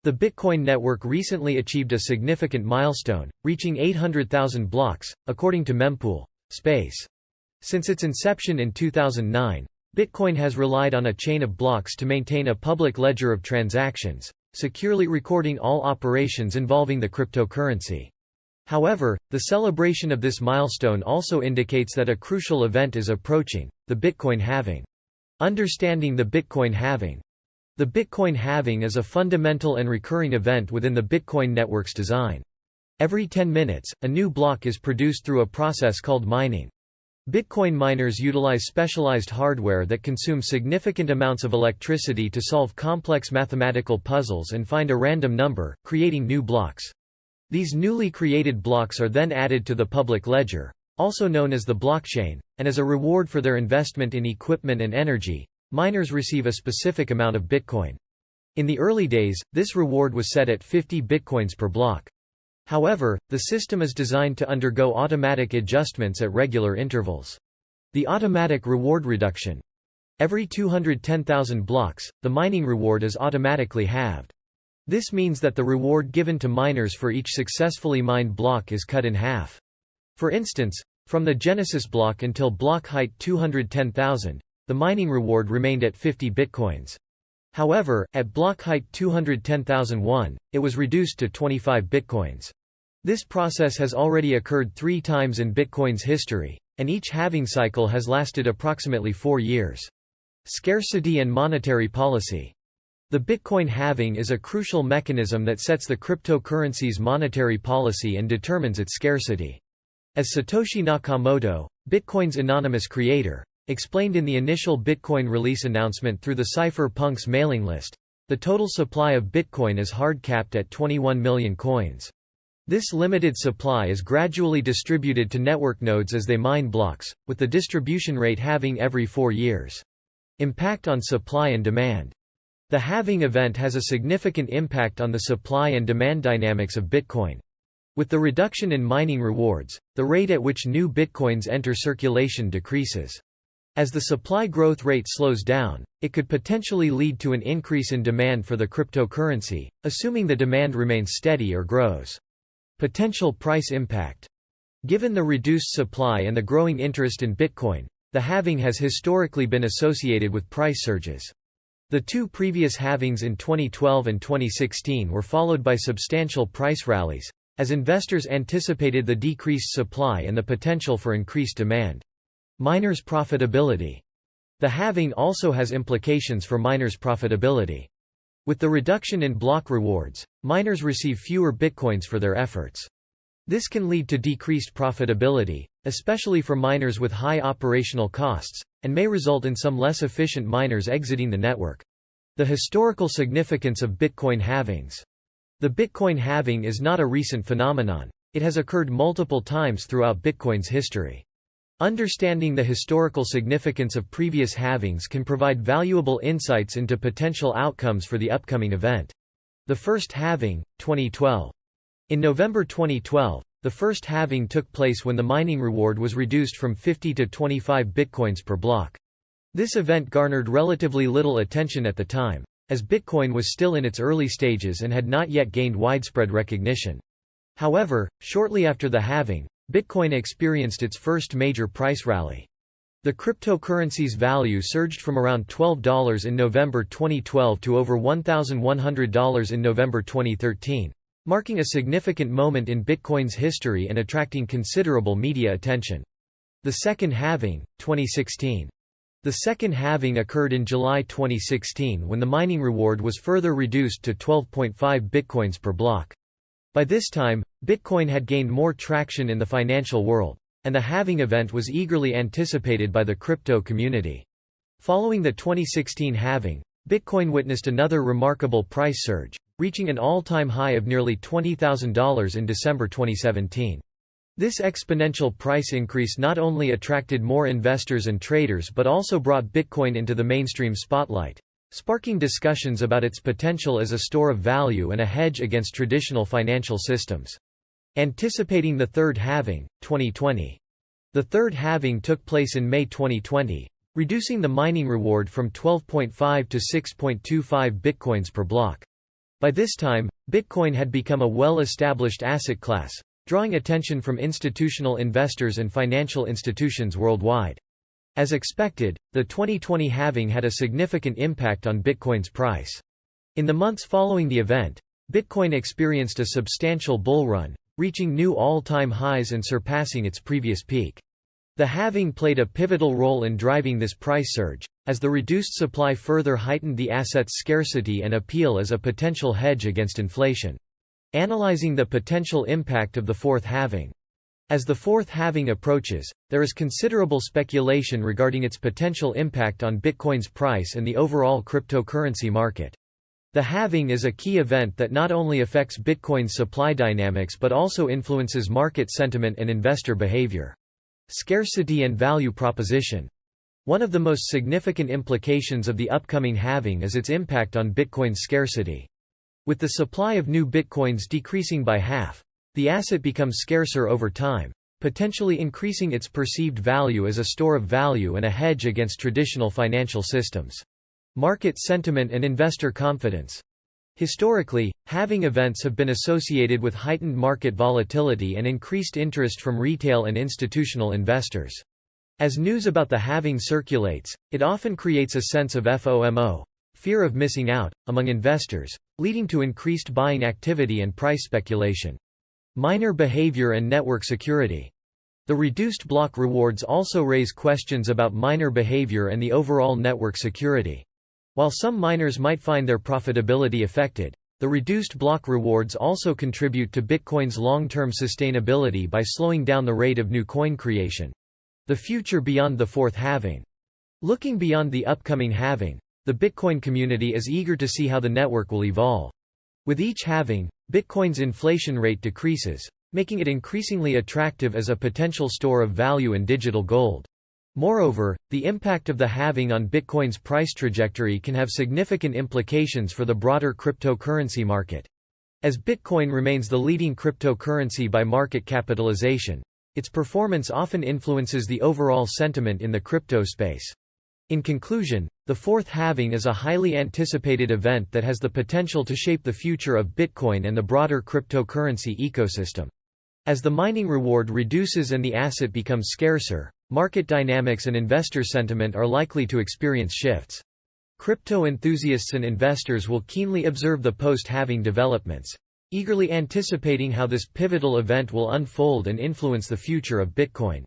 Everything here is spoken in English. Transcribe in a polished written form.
The Bitcoin network recently achieved a significant milestone, reaching 800,000 blocks, according to Mempool. Space. Since its inception in 2009, Bitcoin has relied on a chain of blocks to maintain a public ledger of transactions, securely recording all operations involving the cryptocurrency. However, the celebration of this milestone also indicates that a crucial event is approaching, the Bitcoin halving. Understanding the Bitcoin halving. The Bitcoin halving is a fundamental and recurring event within the Bitcoin network's design. Every 10 minutes, a new block is produced through a process called mining. Bitcoin miners utilize specialized hardware that consumes significant amounts of electricity to solve complex mathematical puzzles and find a random number, creating new blocks. These newly created blocks are then added to the public ledger, also known as the blockchain, and as a reward for their investment in equipment and energy, miners receive a specific amount of Bitcoin. In the early days, this reward was set at 50 Bitcoins per block. However, the system is designed to undergo automatic adjustments at regular intervals. The automatic reward reduction. Every 210,000 blocks, the mining reward is automatically halved. This means that the reward given to miners for each successfully mined block is cut in half. For instance, from the Genesis block until block height 210,000, the mining reward remained at 50 Bitcoins. However, at block height 210,001, it was reduced to 25 Bitcoins. This process has already occurred 3 times in Bitcoin's history, and each halving cycle has lasted approximately 4 years. Scarcity and monetary policy. The Bitcoin halving is a crucial mechanism that sets the cryptocurrency's monetary policy and determines its scarcity. As Satoshi Nakamoto, Bitcoin's anonymous creator, explained in the initial Bitcoin release announcement through the cypherpunks mailing list, the total supply of Bitcoin is hard-capped at 21 million coins. This limited supply is gradually distributed to network nodes as they mine blocks, with the distribution rate halving every 4 years. Impact on supply and demand. The halving event has a significant impact on the supply and demand dynamics of Bitcoin. With the reduction in mining rewards, the rate at which new Bitcoins enter circulation decreases. As the supply growth rate slows down, it could potentially lead to an increase in demand for the cryptocurrency, assuming the demand remains steady or grows. Potential price impact. Given the reduced supply and the growing interest in Bitcoin, the halving has historically been associated with price surges. The 2 previous halvings in 2012 and 2016 were followed by substantial price rallies, as investors anticipated the decreased supply and the potential for increased demand. Miners' profitability. The halving also has implications for miners' profitability. With the reduction in block rewards, miners receive fewer Bitcoins for their efforts. This can lead to decreased profitability, especially for miners with high operational costs, and may result in some less efficient miners exiting the network. The historical significance of Bitcoin halvings. The Bitcoin halving is not a recent phenomenon. It has occurred multiple times throughout Bitcoin's history. Understanding the historical significance of previous halvings can provide valuable insights into potential outcomes for the upcoming event. The first halving, 2012. In November 2012, the first halving took place when the mining reward was reduced from 50 to 25 Bitcoins per block. This event garnered relatively little attention at the time, as Bitcoin was still in its early stages and had not yet gained widespread recognition. However, shortly after the halving, Bitcoin experienced its first major price rally. The cryptocurrency's value surged from around $12 in November 2012 to over $1,100 in November 2013, marking a significant moment in Bitcoin's history and attracting considerable media attention. The second halving, 2016. The second halving occurred in July 2016 when the mining reward was further reduced to 12.5 Bitcoins per block. By this time, Bitcoin had gained more traction in the financial world, and the halving event was eagerly anticipated by the crypto community. Following the 2016 halving, Bitcoin witnessed another remarkable price surge, reaching an all-time high of nearly $20,000 in December 2017. This exponential price increase not only attracted more investors and traders but also brought Bitcoin into the mainstream spotlight, sparking discussions about its potential as a store of value and a hedge against traditional financial systems. Anticipating the third halving, 2020. The third halving took place in May 2020, reducing the mining reward from 12.5 to 6.25 Bitcoins per block. By this time, Bitcoin had become a well-established asset class, drawing attention from institutional investors and financial institutions worldwide. As expected, the 2020 halving had a significant impact on Bitcoin's price. In the months following the event, Bitcoin experienced a substantial bull run, reaching new all-time highs and surpassing its previous peak. The halving played a pivotal role in driving this price surge, as the reduced supply further heightened the asset's scarcity and appeal as a potential hedge against inflation. Analyzing the potential impact of the fourth halving. As the fourth halving approaches, there is considerable speculation regarding its potential impact on Bitcoin's price and the overall cryptocurrency market. The halving is a key event that not only affects Bitcoin's supply dynamics but also influences market sentiment and investor behavior. Scarcity and value proposition. One of the most significant implications of the upcoming halving is its impact on Bitcoin's scarcity. With the supply of new Bitcoins decreasing by half, the asset becomes scarcer over time, potentially increasing its perceived value as a store of value and a hedge against traditional financial systems. Market sentiment and investor confidence. Historically, halving events have been associated with heightened market volatility and increased interest from retail and institutional investors. As news about the halving circulates, it often creates a sense of FOMO, fear of missing out, among investors, leading to increased buying activity and price speculation. Miner behavior and network security. The reduced block rewards also raise questions about miner behavior and the overall network security. While some miners might find their profitability affected, the reduced block rewards also contribute to Bitcoin's long-term sustainability by slowing down the rate of new coin creation. The future beyond the fourth halving. Looking beyond the upcoming halving, the Bitcoin community is eager to see how the network will evolve. With each halving, Bitcoin's inflation rate decreases, making it increasingly attractive as a potential store of value in digital gold. Moreover, the impact of the halving on Bitcoin's price trajectory can have significant implications for the broader cryptocurrency market. As Bitcoin remains the leading cryptocurrency by market capitalization, its performance often influences the overall sentiment in the crypto space. In conclusion, the fourth halving is a highly anticipated event that has the potential to shape the future of Bitcoin and the broader cryptocurrency ecosystem. As the mining reward reduces and the asset becomes scarcer, market dynamics and investor sentiment are likely to experience shifts. Crypto enthusiasts and investors will keenly observe the post-halving developments, eagerly anticipating how this pivotal event will unfold and influence the future of Bitcoin.